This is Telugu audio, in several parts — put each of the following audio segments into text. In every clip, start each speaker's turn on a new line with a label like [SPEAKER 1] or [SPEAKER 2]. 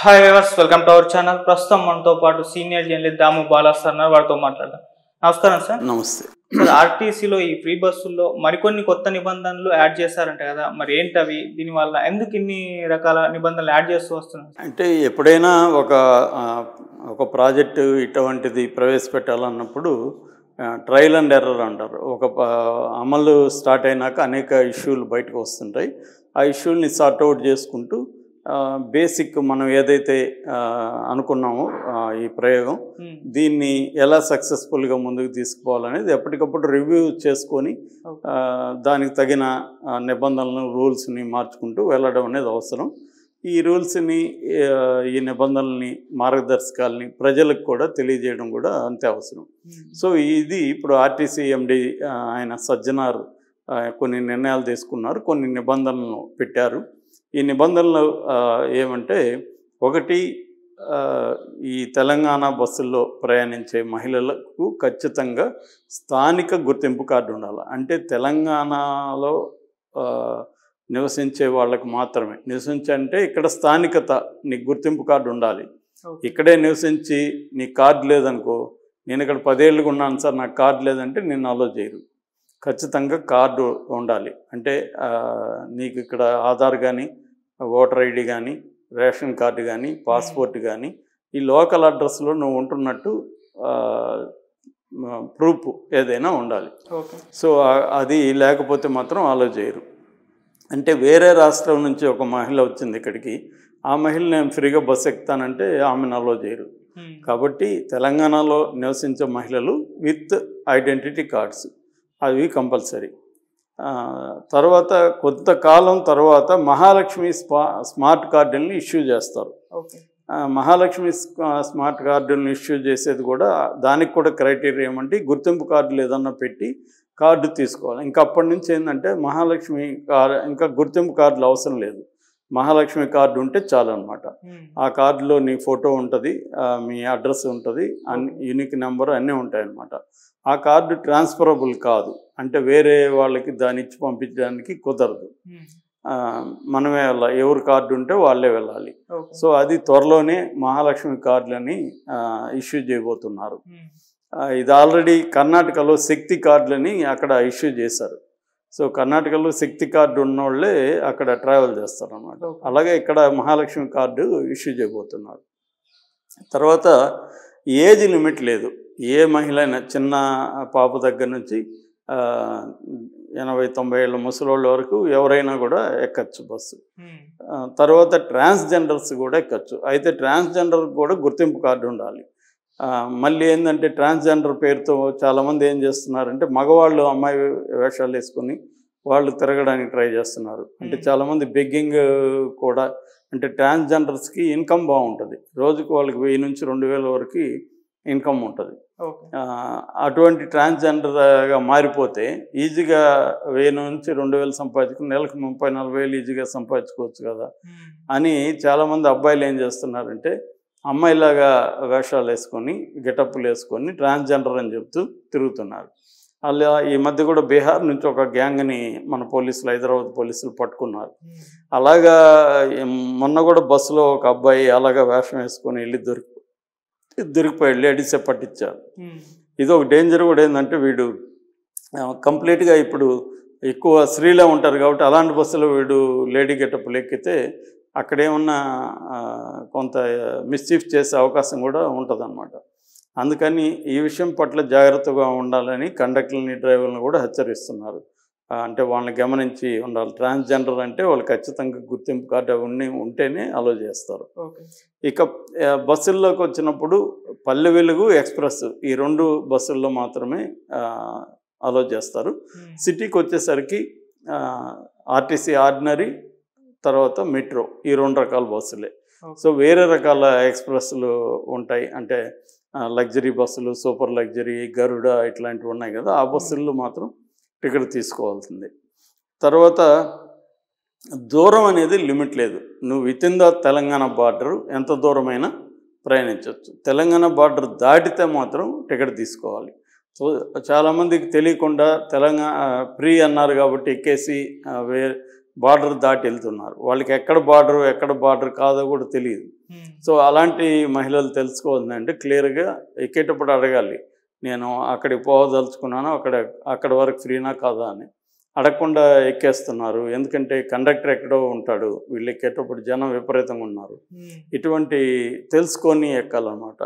[SPEAKER 1] Hi viewers, welcome to our channel. ప్రస్తుతం మనతో పాటు సీనియర్ జర్నలిస్ట్ దాము బాలా సార్ ఉన్నారు. వారితో మాట్లాడదాం. నమస్కారం సార్.
[SPEAKER 2] నమస్తే
[SPEAKER 1] సార్, ఆర్టీసీలో ఈ ఫ్రీ బస్సుల్లో మరికొన్ని కొత్త నిబంధనలు యాడ్ చేశారంట కదా, మరి ఏంటవి? దీనివల్ల ఎందుకు ఇన్ని రకాల నిబంధనలు యాడ్ చేస్తూ వస్తున్నారు?
[SPEAKER 2] అంటే ఎప్పుడైనా ఒక ప్రాజెక్టు ఇటువంటిది ప్రవేశపెట్టాలన్నప్పుడు ట్రయల్ అండ్ ఎర్రర్ అంటారు. అమలు స్టార్ట్ అయినాక అనేక ఇష్యూలు బయటకు వస్తుంటాయి. ఆ ఇష్యూల్ని సార్ట్అవుట్ చేసుకుంటూ బేసిక్ మనం ఏదైతే అనుకున్నామో ఈ ప్రయోగం దీన్ని ఎలా సక్సెస్ఫుల్గా ముందుకు తీసుకుపోవాలనేది ఎప్పటికప్పుడు రివ్యూ చేసుకొని దానికి తగిన నిబంధనలను రూల్స్ని మార్చుకుంటూ వెళ్ళడం అనేది అవసరం. ఈ రూల్స్ని ఈ నిబంధనల్ని మార్గదర్శకాలని ప్రజలకు కూడా తెలియజేయడం కూడా అంతే అవసరం. సో ఇది ఇప్పుడు ఆర్టీసీ ఎండి ఆయన సజ్జనార్ కొన్ని నిర్ణయాలు తీసుకున్నారు, కొన్ని నిబంధనలను పెట్టారు. ఈ నిబంధనలు ఏమంటే, ఒకటి, ఈ తెలంగాణ బస్సుల్లో ప్రయాణించే మహిళలకు ఖచ్చితంగా స్థానిక గుర్తింపు కార్డు ఉండాలి. అంటే తెలంగాణలో నివసించే వాళ్ళకు మాత్రమే. నివసించంటే ఇక్కడ స్థానికత, నీ గుర్తింపు కార్డు ఉండాలి. ఇక్కడే నివసించి నీ కార్డు లేదనుకో, నేను ఇక్కడ 10 ఏళ్ళుగా ఉన్నాను సార్, నాకు కార్డు లేదంటే నేను అలో చేయరు. ఖచ్చితంగా కార్డు ఉండాలి. అంటే నీకు ఇక్కడ ఆధార్ కానీ, ఓటర్ ఐడి కానీ, రేషన్ కార్డు కానీ, పాస్పోర్ట్ కానీ, ఈ లోకల్ అడ్రస్లో నువ్వు ఉంటున్నట్టు ప్రూఫ్ ఏదైనా ఉండాలి. సో అది లేకపోతే మాత్రం అలో చేయరు. అంటే వేరే రాష్ట్రం నుంచి ఒక మహిళ వచ్చింది ఇక్కడికి, ఆ మహిళ నేను ఫ్రీగా బస్సు ఎక్కుతానంటే ఆమెను అలో చేయరు. కాబట్టి తెలంగాణలో నివసించే మహిళలు విత్ ఐడెంటిటీ కార్డ్స్ అవి కంపల్సరీ. తర్వాత కొంతకాలం తర్వాత మహాలక్ష్మి స్మార్ట్ కార్డుల్ని ఇష్యూ చేస్తారు. మహాలక్ష్మి స్మార్ట్ కార్డుల్ని ఇష్యూ చేసేది కూడా, దానికి కూడా క్రైటీరియా ఏమంటే గుర్తింపు కార్డులు ఏదన్నా పెట్టి కార్డు తీసుకోవాలి. ఇంకా అప్పటి నుంచి ఏంటంటే మహాలక్ష్మి ఇంకా గుర్తింపు కార్డులు అవసరం లేదు, మహాలక్ష్మి కార్డు ఉంటే చాలు అనమాట. ఆ కార్డులో నీ ఫోటో ఉంటుంది, మీ అడ్రస్ ఉంటుంది, యూనిక్ నెంబర్ అన్నీ ఉంటాయి అన్నమాట. ఆ కార్డు ట్రాన్స్ఫరబుల్ కాదు, అంటే వేరే వాళ్ళకి దాన్ని ఇచ్చి పంపించడానికి కుదరదు. మనమే వెళ్ళాలి, ఎవరు కార్డు ఉంటే వాళ్ళే వెళ్ళాలి. సో అది త్వరలోనే మహాలక్ష్మి కార్డులని ఇష్యూ చేయబోతున్నారు. ఇది ఆల్రెడీ కర్ణాటకలో శక్తి కార్డులని అక్కడ ఇష్యూ చేశారు. సో కర్ణాటకలో శక్తి కార్డు ఉన్నోళ్ళే అక్కడ ట్రావెల్ చేస్తారు అన్నమాట. అలాగే ఇక్కడ మహాలక్ష్మి కార్డు ఇష్యూ చేయబోతున్నారు. తర్వాత ఏజ్ లిమిట్ లేదు. ఏ మహిళ అయినా, చిన్న పాప దగ్గర నుంచి 80-90 ఏళ్ళ ముసలోళ్ళ వరకు ఎవరైనా కూడా ఎక్కచ్చు బస్సు. తర్వాత ట్రాన్స్జెండర్స్ కూడా ఎక్కచ్చు. అయితే ట్రాన్స్జెండర్ కూడా గుర్తింపు కార్డు ఉండాలి. మళ్ళీ ఏంటంటే ట్రాన్స్జెండర్ పేరుతో చాలామంది ఏం చేస్తున్నారంటే, మగవాళ్ళు అమ్మాయి వేషాలు వేసుకొని వాళ్ళు తిరగడానికి ట్రై చేస్తున్నారు. అంటే చాలామంది బెగ్గింగ్ కూడా, అంటే ట్రాన్స్జెండర్స్కి ఇన్కమ్ బాగుంటుంది, రోజుకు వాళ్ళకి 1000 నుంచి 2000 వరకు ఇన్కమ్ ఉంటుంది. అటువంటి ట్రాన్స్జెండర్గా మారిపోతే ఈజీగా 1000 నుంచి 2000 సంపాదించుకుని నెలకు 30-40 ఈజీగా సంపాదించుకోవచ్చు కదా అని చాలామంది అబ్బాయిలు ఏం చేస్తున్నారంటే, అమ్మాయిలాగా వేషాలు వేసుకొని, గెటప్లు వేసుకొని ట్రాన్స్జెండర్ అని చెప్తూ తిరుగుతున్నారు. అలా ఈ మధ్య కూడా బీహార్ నుంచి ఒక గ్యాంగ్ని మన పోలీసులు, హైదరాబాద్ పోలీసులు పట్టుకున్నారు. అలాగా మొన్న కూడా బస్సులో ఒక అబ్బాయి అలాగా వేషం వేసుకొని వెళ్ళి దొరికిపోయాడు, లేడీసే పట్టించారు. ఇది ఒక డేంజర్ కూడా. ఏంటంటే వీడు కంప్లీట్గా ఇప్పుడు ఎక్కువ స్త్రీలే ఉంటారు కాబట్టి అలాంటి బస్సులో వీడు లేడీ గెటప్లు ఎక్కితే అక్కడేమన్నా కొంత మిస్చీఫ్ చేసే అవకాశం కూడా ఉంటుంది అన్నమాట. అందుకని ఈ విషయం పట్ల జాగ్రత్తగా ఉండాలని కండక్టర్లని, డ్రైవర్లను కూడా హెచ్చరిస్తున్నారు. అంటే వాళ్ళని గమనించి ఉండాలి. ట్రాన్స్జెండర్ అంటే వాళ్ళు ఖచ్చితంగా గుర్తింపు కార్డు ఉంటేనే అలో చేస్తారు. ఇక బస్సుల్లోకి వచ్చినప్పుడు పల్లె వెలుగు, ఎక్స్ప్రెస్ ఈ 2 బస్సుల్లో మాత్రమే అలో చేస్తారు. సిటీకి వచ్చేసరికి ఆర్టీసీ ఆర్డినరీ, తర్వాత మెట్రో, ఈ 2 రకాల బస్సులే. సో వేరే రకాల ఎక్స్ప్రెస్లు ఉంటాయి, అంటే లగ్జరీ బస్సులు, సూపర్ లగ్జరీ, గరుడ ఇట్లాంటివి ఉన్నాయి కదా, ఆ బస్సుల్లో మాత్రం టికెట్ తీసుకోవాల్సిందే. తర్వాత దూరం అనేది లిమిట్ లేదు. నువ్వు వితిన్ ద తెలంగాణ బార్డర్ ఎంత దూరమైనా ప్రయాణించవచ్చు. తెలంగాణ బార్డర్ దాటితే మాత్రం టికెట్ తీసుకోవాలి. సో చాలామందికి తెలియకుండా తెలంగాణ ఫ్రీ అన్నారు కాబట్టి ఎక్కేసి బార్డర్ దాటి వెళ్తున్నారు. వాళ్ళకి ఎక్కడ బార్డర్ కాదో కూడా తెలియదు. సో అలాంటి మహిళలు తెలుసుకోవాలంటే క్లియర్గా ఎక్కేటప్పుడు అడగాలి, నేను అక్కడికి పోదలుచుకున్నాను, అక్కడ వరకు ఫ్రీనా కాదా అని. అడగకుండా ఎక్కేస్తున్నారు. ఎందుకంటే కండక్టర్ ఎక్కడో ఉంటాడు, వీళ్ళు ఎక్కేటప్పుడు జనం విపరీతంగా ఉన్నారు. ఇటువంటి తెలుసుకొని ఎక్కాలన్నమాట.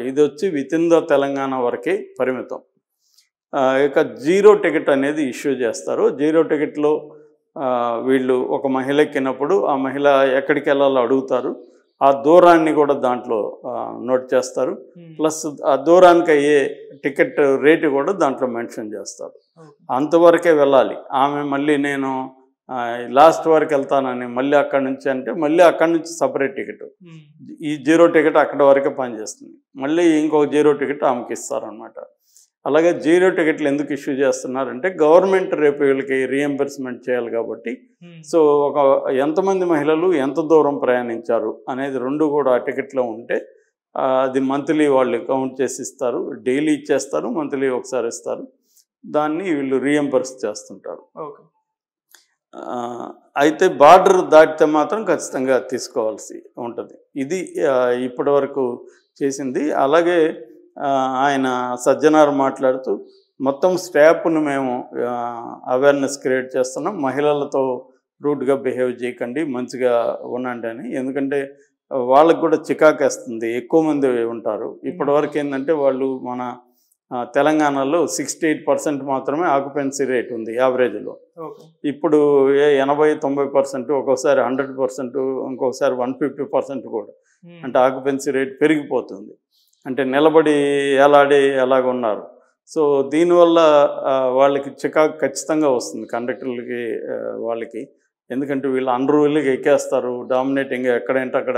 [SPEAKER 2] ఇది వచ్చి వితిన్ ద తెలంగాణ వరకే పరిమితం. ఇక జీరో టికెట్ అనేది ఇష్యూ చేస్తారు. జీరో టికెట్లో వీళ్ళు ఒక మహిళ ఎక్కినప్పుడు ఆ మహిళ ఎక్కడికి వెళ్ళాలో అడుగుతారు. ఆ దూరాన్ని కూడా దాంట్లో నోట్ చేస్తారు. ప్లస్ ఆ దూరానికి అయ్యే టికెట్ రేటు కూడా దాంట్లో మెన్షన్ చేస్తారు. అంతవరకే వెళ్ళాలి. ఆమె మళ్ళీ నేను లాస్ట్ వరకు వెళ్తానని మళ్ళీ అక్కడి నుంచి అంటే మళ్ళీ అక్కడి నుంచి సపరేట్ టికెట్, ఈ జీరో టికెట్ అక్కడ వరకే పనిచేస్తుంది. మళ్ళీ ఇంకొక జీరో టికెట్ ఆమెకి ఇస్తారనమాట. అలాగే జీరో టికెట్లు ఎందుకు ఇష్యూ చేస్తున్నారంటే గవర్నమెంట్ రేపు వీళ్ళకి రీఎంబర్స్మెంట్ చేయాలి కాబట్టి. సో ఎంతమంది మహిళలు ఎంత దూరం ప్రయాణించారు అనేది రెండు కూడా ఆ టికెట్లో ఉంటే అది మంత్లీ వాళ్ళు కౌంట్ చేసి ఇస్తారు. డైలీ ఇచ్చేస్తారు, మంత్లీ ఒకసారి ఇస్తారు. దాన్ని వీళ్ళు రీఎంబర్స్ చేస్తుంటారు. అయితే బార్డర్ దాటితే మాత్రం ఖచ్చితంగా తీసుకోవాల్సి ఉంటుంది. ఇది ఇప్పటి వరకు చేసింది. అలాగే ఆయన సజ్జనార్ మాట్లాడుతూ మొత్తం స్టాఫ్ను మేము అవేర్నెస్ క్రియేట్ చేస్తున్నాం, మహిళలతో రూడ్గా బిహేవ్ చేయకండి, మంచిగా ఉండండి అని. ఎందుకంటే వాళ్ళకు కూడా చికాకేస్తుంది, ఎక్కువ మంది ఉంటారు. ఇప్పటివరకు ఏంటంటే వాళ్ళు మన తెలంగాణలో 68% మాత్రమే ఆక్యుపెన్సీ రేట్ ఉంది యావరేజ్లో. ఇప్పుడు 80-90%, ఒక్కోసారి 100%, ఇంకొకసారి 150% కూడా. అంటే ఆక్యుపెన్సీ రేట్ పెరిగిపోతుంది. అంటే నిలబడి ఎలాడి ఎలాగ ఉన్నారు. సో దీనివల్ల వాళ్ళకి చికాకు ఖచ్చితంగా వస్తుంది కండక్టర్లకి, వాళ్ళకి. ఎందుకంటే వీళ్ళు అన్రూల్గా ఎక్కేస్తారు, డామినేటింగ్గా ఎక్కడంటే అక్కడ.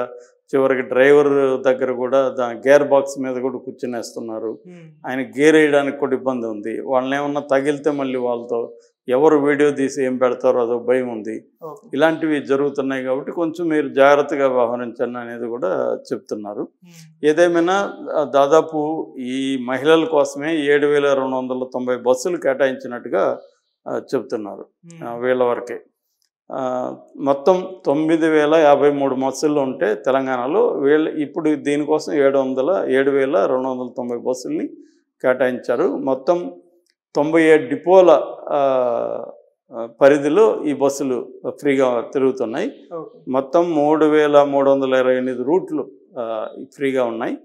[SPEAKER 2] చివరికి డ్రైవర్ దగ్గర కూడా గేర్ బాక్స్ మీద కూడా కూర్చునేస్తున్నారు. ఆయన గేర్ వేయడానికి కూడా ఇబ్బంది ఉంది. వాళ్ళని ఏమన్నా తగిలితే మళ్ళీ వాళ్ళతో ఎవరు వీడియో తీసి ఏం పెడతారో అదో భయం ఉంది. ఇలాంటివి జరుగుతున్నాయి కాబట్టి కొంచెం మీరు జాగ్రత్తగా వ్యవహరించండి అనేది కూడా చెప్తున్నారు. ఏదేమైనా దాదాపు ఈ మహిళల కోసమే 7,290 బస్సులు కేటాయించినట్టుగా చెప్తున్నారు వీళ్ళ వరకే. మొత్తం 9,053 బస్సులు ఉంటే తెలంగాణలో ఇప్పుడు దీనికోసం 7,290 బస్సుల్ని కేటాయించారు. మొత్తం 97 డిపోల పరిధిలో ఈ బస్సులు ఫ్రీగా తిరుగుతున్నాయి. మొత్తం 3,328 రూట్లు ఫ్రీగా ఉన్నాయి.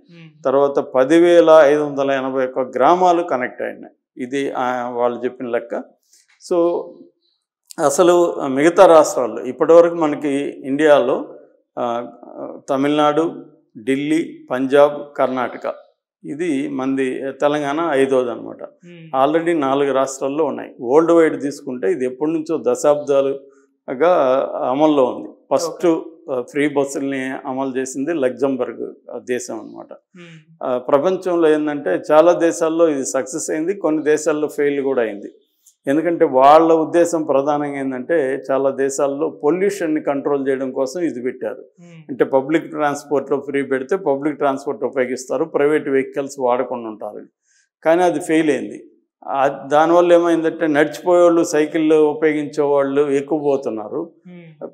[SPEAKER 2] తర్వాత 10,581 గ్రామాలు కనెక్ట్ అయినాయి. ఇది వాళ్ళు చెప్పిన లెక్క. సో అసలు మిగతా రాష్ట్రాల్లో ఇప్పటివరకు మనకి ఇండియాలో తమిళనాడు, ఢిల్లీ, పంజాబ్, కర్ణాటక, ఇది మంది తెలంగాణ 5వది అనమాట. ఆల్రెడీ 4 రాష్ట్రాల్లో ఉన్నాయి. వరల్డ్ వైడ్ తీసుకుంటే ఇది ఎప్పటి నుంచో దశాబ్దాలుగా అమల్లో ఉంది. ఫస్ట్ ఫ్రీ బస్సుల్ని అమలు చేసింది లగ్జంబర్గ్ దేశం అనమాట. ప్రపంచంలో ఏంటంటే చాలా దేశాల్లో ఇది సక్సెస్ అయింది, కొన్ని దేశాల్లో ఫెయిల్ కూడా అయింది. ఎందుకంటే వాళ్ళ ఉద్దేశం ప్రధానంగా ఏంటంటే చాలా దేశాల్లో పొల్యూషన్ని కంట్రోల్ చేయడం కోసం ఇది పెట్టారు. అంటే పబ్లిక్ ట్రాన్స్పోర్ట్లో ఫ్రీ పెడితే పబ్లిక్ ట్రాన్స్పోర్ట్ ఉపయోగిస్తారు, ప్రైవేట్ వెహికల్స్ వాడకుండా ఉంటారు. కానీ అది ఫెయిల్ అయింది. దానివల్ల ఏమైందంటే నడిచిపోయేవాళ్ళు, సైకిళ్ళు ఉపయోగించేవాళ్ళు ఎక్కువ పోతున్నారు,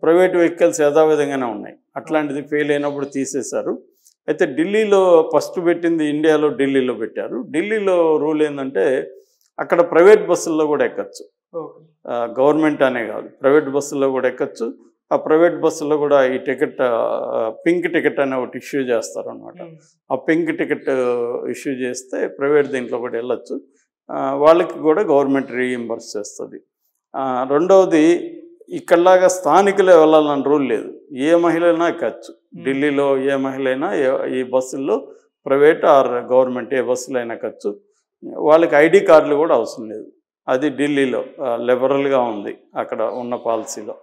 [SPEAKER 2] ప్రైవేట్ వెహికల్స్ యథావిధంగానే ఉన్నాయి. అట్లాంటిది ఫెయిల్ అయినప్పుడు తీసేశారు. అయితే ఢిల్లీలో ఫస్ట్ పెట్టింది, ఇండియాలో ఢిల్లీలో పెట్టారు. ఢిల్లీలో రూల్ ఏంటంటే అక్కడ ప్రైవేట్ బస్సుల్లో కూడా ఎక్కచ్చు. గవర్నమెంట్ అనే కాదు, ప్రైవేట్ బస్సుల్లో కూడా ఎక్కచ్చు. ఆ ప్రైవేట్ బస్సుల్లో కూడా ఈ టికెట్, పింక్ టికెట్ అనే ఒకటి ఇష్యూ చేస్తారనమాట. ఆ పింక్ టికెట్ ఇష్యూ చేస్తే ప్రైవేట్ దీంట్లో కూడా వెళ్ళచ్చు. వాళ్ళకి కూడా గవర్నమెంట్ రీఇంబర్స్ చేస్తుంది. రెండవది, ఇక్కడలాగా స్థానికులే వెళ్ళాలని రూల్ లేదు, ఏ మహిళైనా ఎక్కచ్చు. ఢిల్లీలో ఏ మహిళైనా ఈ బస్సుల్లో ప్రైవేట్ ఆర్ గవర్నమెంట్ ఏ బస్సులు అయినా ఎక్కచ్చు. వాళ్ళకి ఐడి కార్డులు కూడా అవసరం లేదు. అది ఢిల్లీలో లిబరల్గా ఉంది అక్కడ ఉన్న పాలసీలో.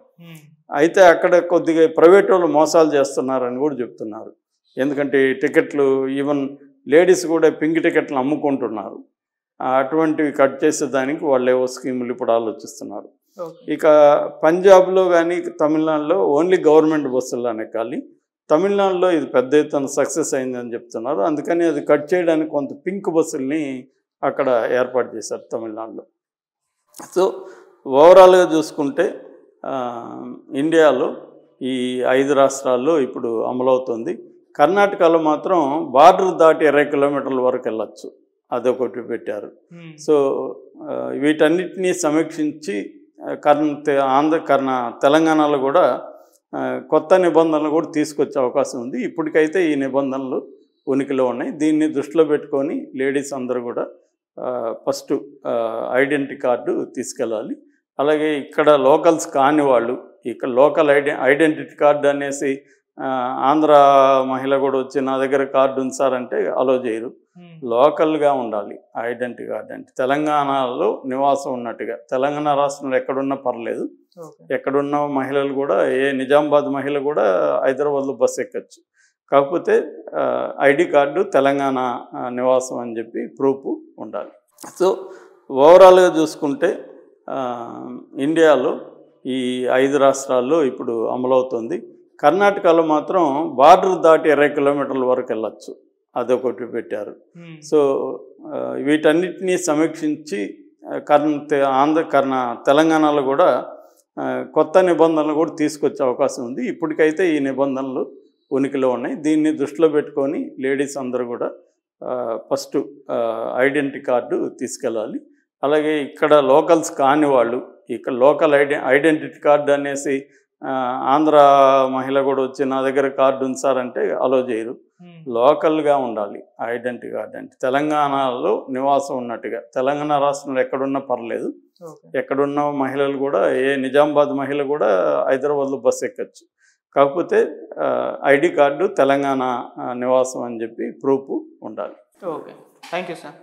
[SPEAKER 2] అయితే అక్కడ కొద్దిగా ప్రైవేట్ వాళ్ళు మోసాలు చేస్తున్నారని కూడా చెప్తున్నారు. ఎందుకంటే ఈ టికెట్లు, ఈవెన్ లేడీస్ కూడా పింక్ టికెట్లు అమ్ముకుంటున్నారు. అటువంటివి కట్ చేసేదానికి వాళ్ళు ఏవో స్కీములు ఇప్పుడు ఆలోచిస్తున్నారు. ఇక పంజాబ్లో కానీ తమిళనాడులో ఓన్లీ గవర్నమెంట్ బస్సుల్లోనే ఎక్కాలి. తమిళనాడులో ఇది పెద్ద ఎత్తున సక్సెస్ అయిందని చెప్తున్నారు. అందుకని అది కట్ చేయడానికి కొంత పింక్ బస్సుల్ని అక్కడ ఏర్పాటు చేశారు తమిళనాడులో. సో ఓవరాల్గా చూసుకుంటే ఇండియాలో ఈ 5 రాష్ట్రాల్లో ఇప్పుడు అమలవుతుంది. కర్ణాటకలో మాత్రం బార్డర్ దాటి 20 కిలోమీటర్ల వరకు వెళ్ళచ్చు, అదొకటి పెట్టారు. సో వీటన్నిటినీ సమీక్షించి తెలంగాణలో కూడా కొత్త నిబంధనలు కూడా తీసుకొచ్చే అవకాశం ఉంది. ఇప్పటికైతే ఈ నిబంధనలు ఉనికిలో ఉన్నాయి. దీన్ని దృష్టిలో పెట్టుకొని లేడీస్ అందరూ కూడా ఫస్ట్ ఐడెంటిటీ కార్డు తీసుకెళ్ళాలి. అలాగే ఇక్కడ లోకల్స్ కాని వాళ్ళు ఇక్కడ లోకల్ ఐడెంటిటీ కార్డు అనేసి ఆంధ్ర మహిళ కూడా వచ్చి నా దగ్గర కార్డు ఉంది సార్ అంటే అలో చేయరు. లోకల్గా ఉండాలి ఐడెంటిటీ కార్డు అంటే. తెలంగాణలో నివాసం ఉన్నట్టుగా, తెలంగాణ రాష్ట్రంలో ఎక్కడున్నా పర్లేదు, ఎక్కడున్న మహిళలు కూడా నిజామాబాద్ మహిళ కూడా హైదరాబాద్లో బస్సు ఎక్కచ్చు. కాకపోతే ఐడి కార్డు తెలంగాణ నివాసం అని చెప్పి ప్రూఫ్ ఉండాలి. సో ఓవరాల్గా చూసుకుంటే ఇండియాలో ఈ 5 రాష్ట్రాల్లో ఇప్పుడు అమలవుతుంది. కర్ణాటకలో మాత్రం బార్డర్ దాటి 20 కిలోమీటర్ల వరకు వెళ్ళచ్చు, అదొకటి పెట్టారు. సో వీటన్నిటినీ సమీక్షించి తెలంగాణలో కూడా కొత్త నిబంధనలు కూడా తీసుకొచ్చే అవకాశం ఉంది. ఇప్పటికైతే ఈ నిబంధనలు ఉనికిలో ఉన్నాయి. దీన్ని దృష్టిలో పెట్టుకొని లేడీస్ అందరూ కూడా ఫస్ట్ ఐడెంటిటీ కార్డు తీసుకెళ్ళాలి. అలాగే ఇక్కడ లోకల్స్ కాని వాళ్ళు ఇక్కడ లోకల్ ఐడెంటిటీ కార్డు అనేసి ఆంధ్ర మహిళ కూడా వచ్చి నా దగ్గర కార్డు ఉంది సార్ అంటే అలో చేయరు. లోకల్గా ఉండాలి ఐడెంటిటీ కార్డు అంటే. తెలంగాణలో నివాసం ఉన్నట్టుగా, తెలంగాణ రాష్ట్రంలో ఎక్కడున్నా పర్లేదు, ఎక్కడున్న మహిళలు కూడా నిజామాబాద్ మహిళ కూడా హైదరాబాద్లో బస్సు ఎక్కచ్చు. కాకపోతే ఐడి కార్డు తెలంగాణ నివాసం అని చెప్పి ప్రూఫ్ ఉండాలి.
[SPEAKER 1] Okay, thank you sir.